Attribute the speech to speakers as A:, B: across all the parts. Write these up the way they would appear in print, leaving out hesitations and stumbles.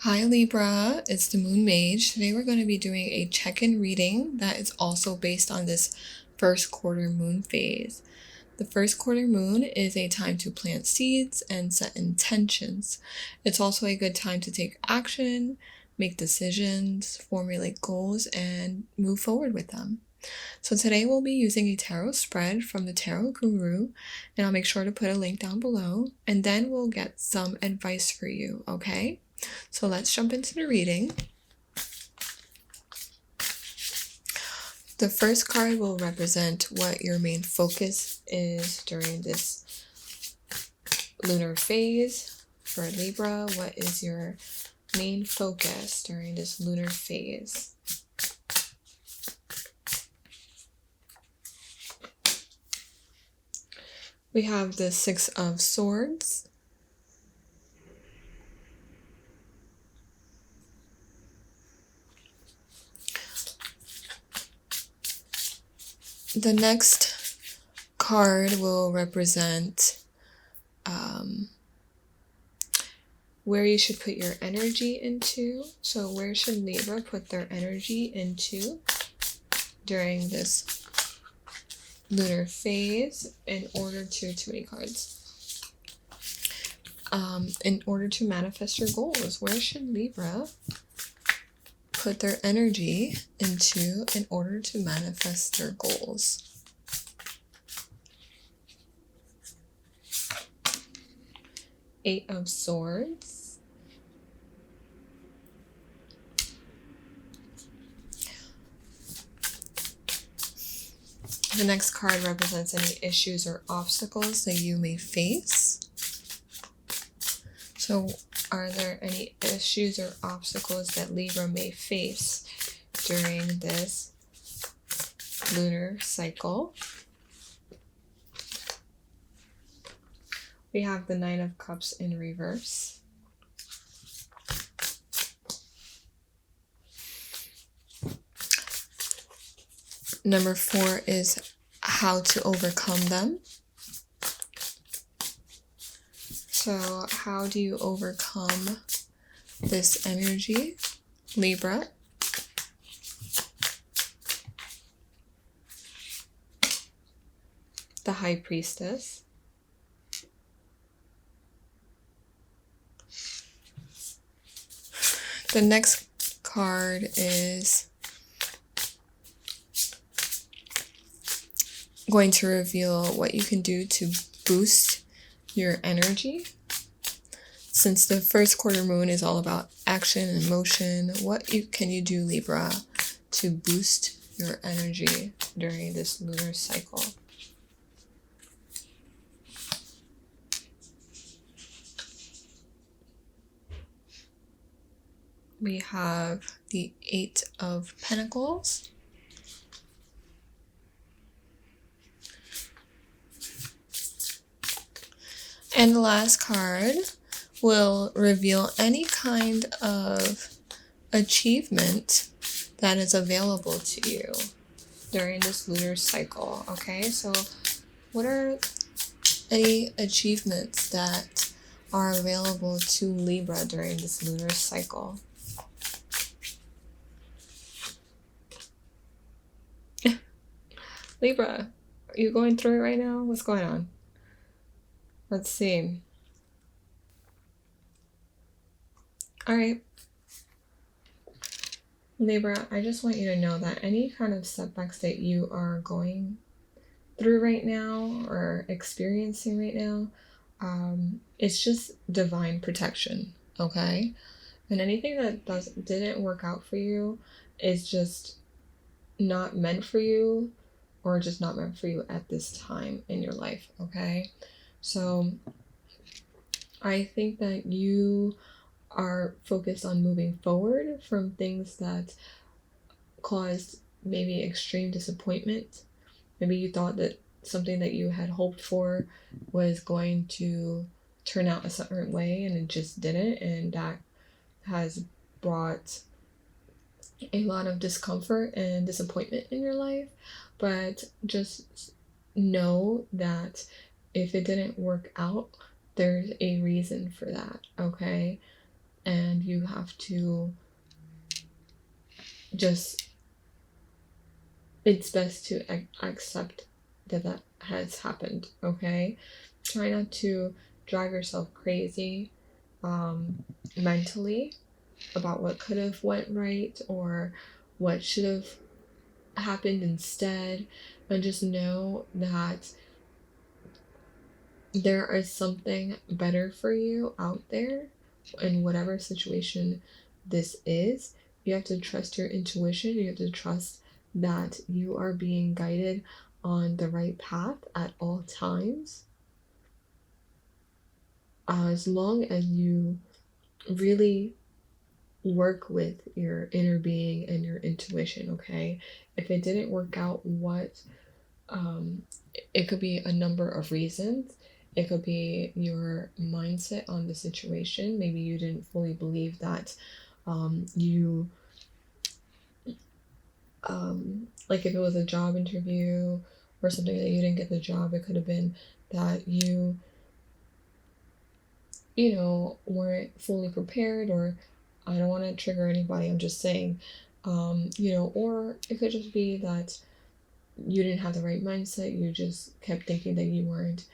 A: Hi Libra, it's the Moon Mage. Today we're going to be doing a check-in reading that is also based on this first quarter moon phase. The first quarter moon is a time to plant seeds and set intentions. It's also a good time to take action, make decisions, formulate goals, and move forward with them. So today we'll be using a tarot spread from the Tarot Guru, and I'll make sure to put a link down below, and then we'll get some advice for you, okay? So let's jump into the reading. The first card will represent what your main focus is during this lunar phase. For Libra, what is your main focus during this lunar phase? We have the Six of Swords, the next card will represent where you should put your energy into. So where should Libra put their energy into during this lunar phase in order to, too many cards, in order to manifest your goals? Where should Libra put their energy into in order to manifest their goals? Eight of Swords, the next card represents any issues or obstacles that you may face. So are there any issues or obstacles that Libra may face during this lunar cycle? We have the Nine of Cups in reverse. Number 4 is how to overcome them. So how do you overcome this energy, Libra? The High Priestess. The next card is going to reveal what you can do to boost your energy. Since the first quarter moon is all about action and motion, can you do, Libra, to boost your energy during this lunar cycle? We have the Eight of Pentacles. And the last card will reveal any kind of achievement that is available to you during this lunar cycle. Okay, so what are any achievements that are available to Libra during this lunar cycle? Libra, are you going through it right now? What's going on? Let's see. All right. Libra, I just want you to know that any kind of setbacks that you are going through right now or experiencing right now, it's just divine protection, okay? And anything that didn't work out for you is just not meant for you, or just not meant for you at this time in your life, okay? So I think that you are focused on moving forward from things that caused maybe extreme disappointment. Maybe you thought that something that you had hoped for was going to turn out a certain way and it just didn't, and that has brought a lot of discomfort and disappointment in your life. But just know that if it didn't work out, there's a reason for that, okay? and you have to just, it's best to accept that that has happened, okay? Try not to drive yourself crazy mentally about what could have went right or what should have happened instead, and just know that there is something better for you out there in whatever situation this is. You have to trust your intuition. You have to trust that you are being guided on the right path at all times. As long as you really work with your inner being and your intuition, okay? If it didn't work out, it could be a number of reasons. It could be your mindset on the situation. Maybe you didn't fully believe that you, like if it was a job interview or something that you didn't get the job, it could have been that you know, weren't fully prepared, or I don't want to trigger anybody, I'm just saying, you know, or it could just be that you didn't have the right mindset, you just kept thinking that you weren't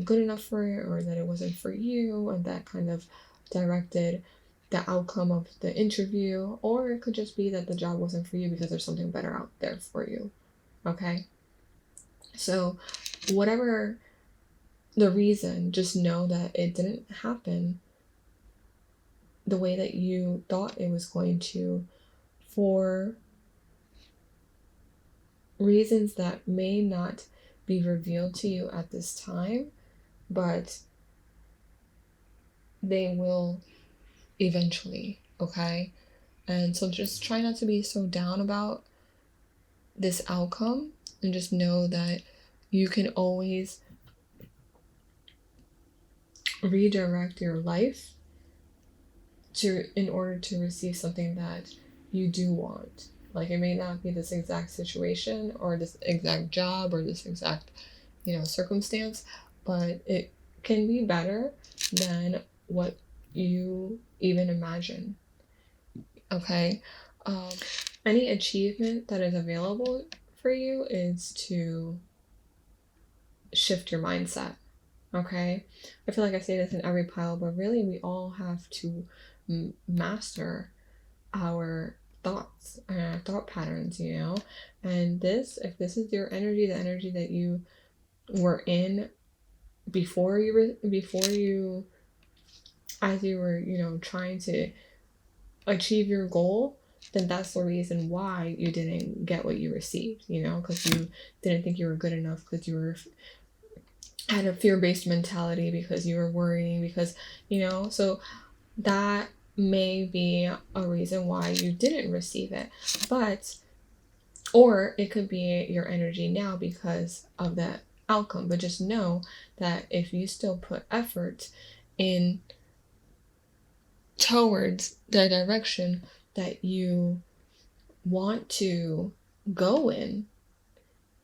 A: good enough for it, or that it wasn't for you, and that kind of directed the outcome of the interview. Or it could just be that the job wasn't for you because there's something better out there for you, okay? So whatever the reason, just know that it didn't happen the way that you thought it was going to, for reasons that may not be revealed to you at this time, but they will eventually, okay? And so just try not to be so down about this outcome, and just know that you can always redirect your life in order to receive something that you do want. Like, it may not be this exact situation or this exact job or this exact, you know, circumstance, but it can be better than what you even imagine. Okay? Any achievement that is available for you is to shift your mindset. Okay? I feel like I say this in every pile, but really we all have to master our thoughts and our thought patterns, you know? And this, if this is your energy, the energy that you were in before you as you were, you know, trying to achieve your goal, then that's the reason why you didn't get what you received, you know, because you didn't think you were good enough, because you were had a fear-based mentality, because you were worrying, because, you know, so that may be a reason why you didn't receive it. But, or it could be your energy now because of that outcome. But just know that if you still put effort in towards the direction that you want to go in,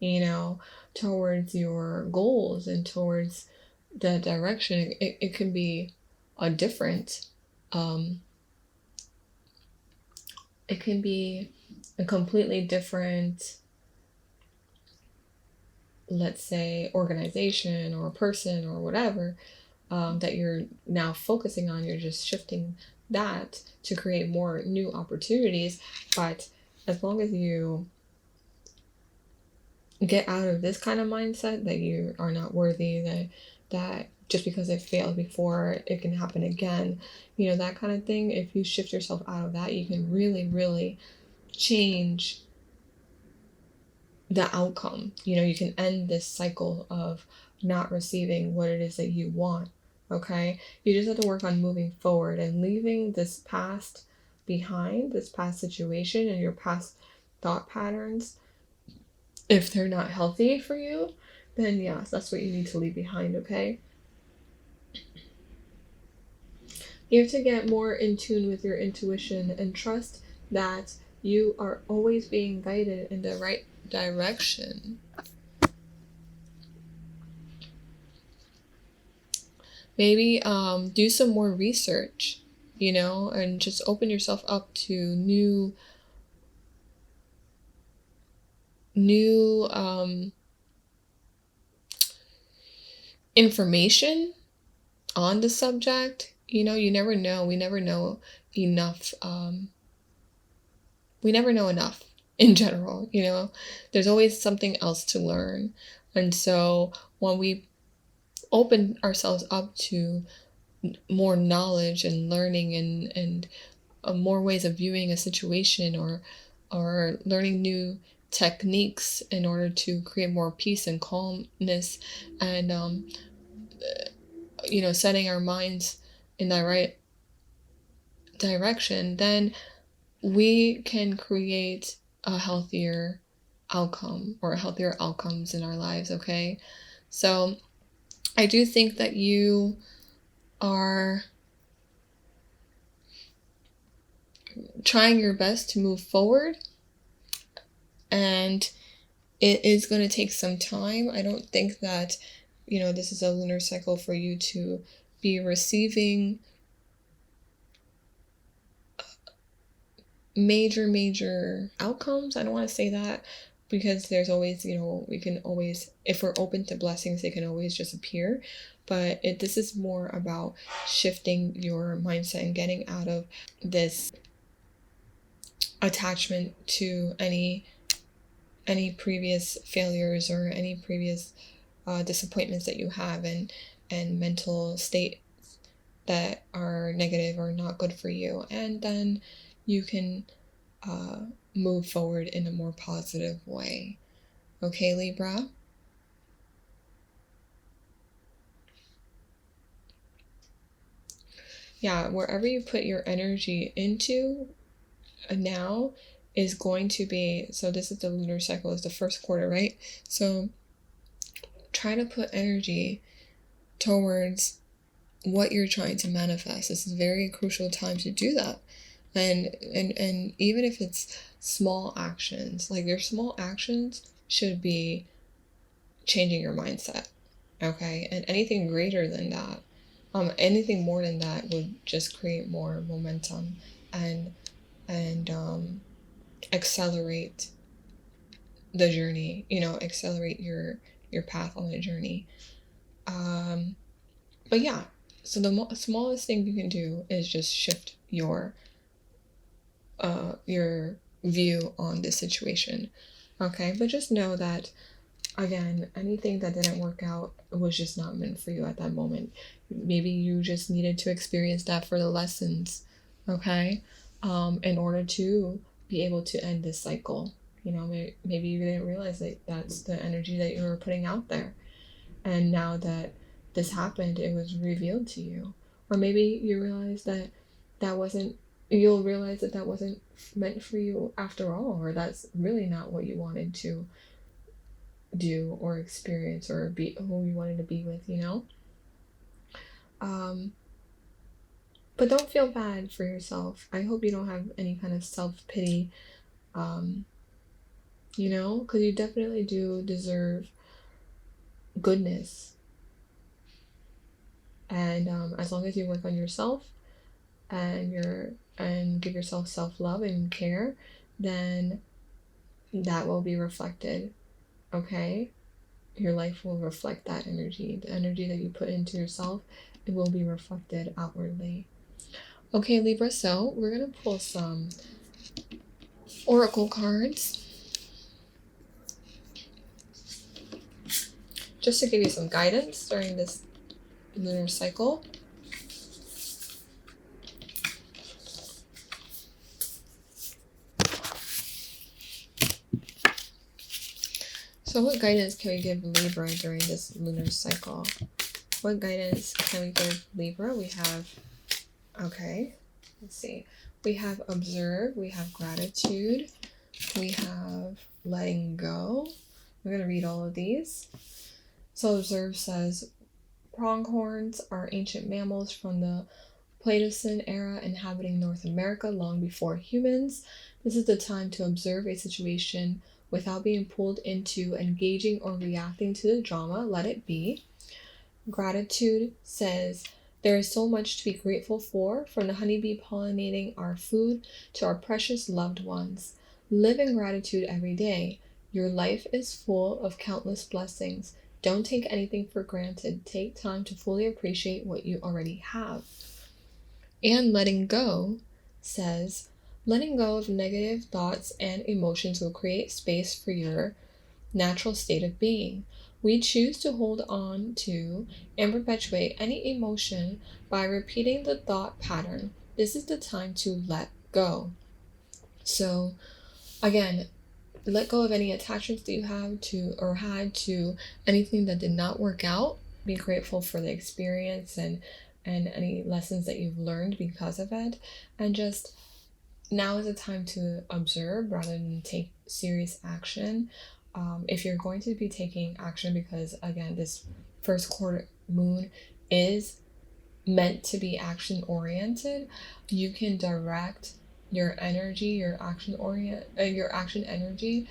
A: you know, towards your goals and towards the direction, it can be a different, it can be a completely different, let's say, organization or person or whatever, that you're now focusing on. You're just shifting that to create more new opportunities. But as long as you get out of this kind of mindset that you are not worthy, that just because it failed before, it can happen again, you know, that kind of thing, if you shift yourself out of that, you can really, really change the outcome. You know, you can end this cycle of not receiving what it is that you want. Okay? You just have to work on moving forward and leaving this past behind, this past situation and your past thought patterns. If they're not healthy for you, then yes, that's what you need to leave behind, okay? You have to get more in tune with your intuition and trust that you are always being guided in the right direction. Maybe do some more research you know, and just open yourself up to new information on the subject. You know, you never know. We never know enough. We never know enough in general, you know. There's always something else to learn. And so when we open ourselves up to more knowledge and learning and more ways of viewing a situation, or learning new techniques in order to create more peace and calmness, and you know, setting our minds in the right direction, then we can create a healthier outcome, or healthier outcomes in our lives. Okay, so I do think that you are trying your best to move forward, and it is going to take some time. I don't think that, you know, this is a lunar cycle for you to be receiving major outcomes. I don't want to say that, because there's always, you know, we can always, if we're open to blessings, they can always just appear. But this is more about shifting your mindset and getting out of this attachment to any previous failures, or any previous disappointments that you have, and mental state that are negative or not good for you. And then you can move forward in a more positive way. Okay, Libra? Yeah, wherever you put your energy into now is going to be, so this is the lunar cycle, is the first quarter, right? So try to put energy towards what you're trying to manifest. This is a very crucial time to do that. And even if it's small actions, like your small actions should be changing your mindset. Okay, and anything greater than that, anything more than that would just create more momentum, and accelerate the journey, you know, accelerate your path on the journey. But yeah, so the smallest thing you can do is just shift your view on this situation. Okay, but just know that, again, anything that didn't work out was just not meant for you at that moment. Maybe you just needed to experience that for the lessons, okay? In order to be able to end this cycle. You know, maybe you didn't realize that that's the energy that you were putting out there. And now that this happened, it was revealed to you. Or maybe you realize that you'll realize that that wasn't meant for you after all, or that's really not what you wanted to do or experience, or be who you wanted to be with, you know? But don't feel bad for yourself. I hope you don't have any kind of self-pity, you know, because you definitely do deserve goodness. And as long as you work on yourself, and give yourself self-love and care, then that will be reflected, okay? Your life will reflect that energy. The energy that you put into yourself, it will be reflected outwardly. Okay, Libra, so we're going to pull some oracle cards just to give you some guidance during this lunar cycle. So what guidance can we give Libra during this lunar cycle? What guidance can we give Libra? We have, okay, let's see. We have observe, we have gratitude, we have letting go. I'm going to read all of these. So observe says, pronghorns are ancient mammals from the Pleistocene era inhabiting North America long before humans. This is the time to observe a situation without being pulled into engaging or reacting to the drama. Let it be. Gratitude says, There is so much to be grateful for, from the honeybee pollinating our food to our precious loved ones. Live in gratitude every day. Your life is full of countless blessings. Don't take anything for granted. Take time to fully appreciate what you already have. And letting go says, letting go of negative thoughts and emotions will create space for your natural state of being. We choose to hold on to and perpetuate any emotion by repeating the thought pattern. This is the time to let go. So, again, let go of any attachments that you have to or had to anything that did not work out. Be grateful for the experience and any lessons that you've learned because of it, and just now is the time to observe rather than take serious action. If you're going to be taking action, because again, this first quarter moon is meant to be action oriented, you can direct your energy, your action energy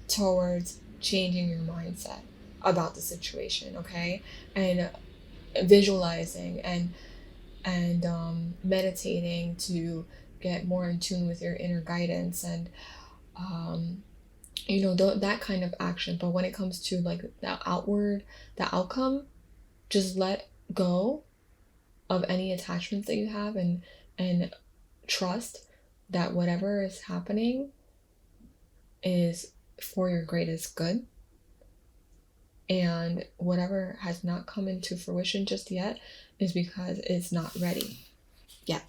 A: towards changing your mindset about the situation, okay? And visualizing and meditating to get more in tune with your inner guidance and that kind of action. But when it comes to like the outcome, just let go of any attachments that you have and trust that whatever is happening is for your greatest good. And whatever has not come into fruition just yet is because it's not ready yet.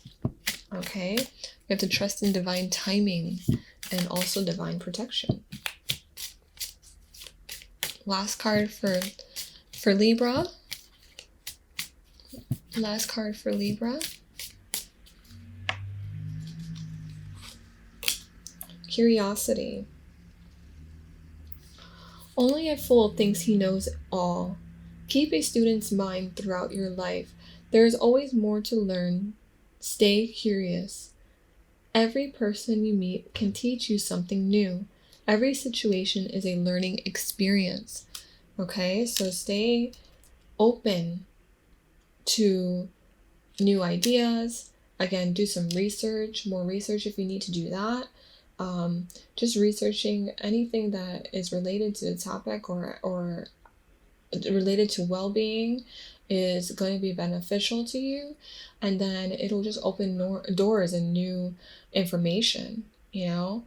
A: Okay? You have to trust in divine timing and also divine protection. Last card for Libra. Last card for Libra. Curiosity. Only a fool thinks he knows all. Keep a student's mind throughout your life. There is always more to learn. Stay curious. Every person you meet can teach you something new. Every situation is a learning experience. Okay, so stay open to new ideas. Again, do some research, more research if you need to do that. Just researching anything that is related to the topic or related to well-being is going to be beneficial to you, and then it'll just open doors and new information, and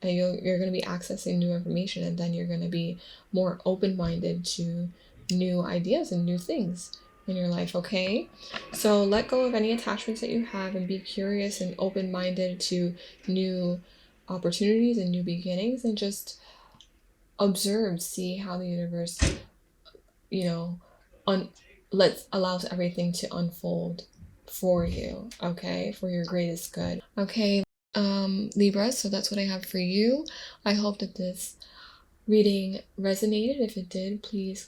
A: you're going to be accessing new information, and then you're going to be more open-minded to new ideas and new things in your life. Okay, so let go of any attachments that you have and be curious and open-minded to new opportunities and new beginnings, and just observe, see how the universe allows everything to unfold for you, okay, for your greatest good. Okay, Libra, so that's what I have for you. I hope that this reading resonated. If it did, please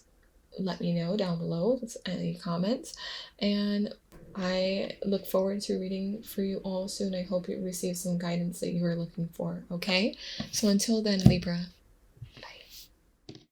A: let me know down below with any comments, and I look forward to reading for you all soon. I hope you receive some guidance that you are looking for. Okay, so until then, Libra,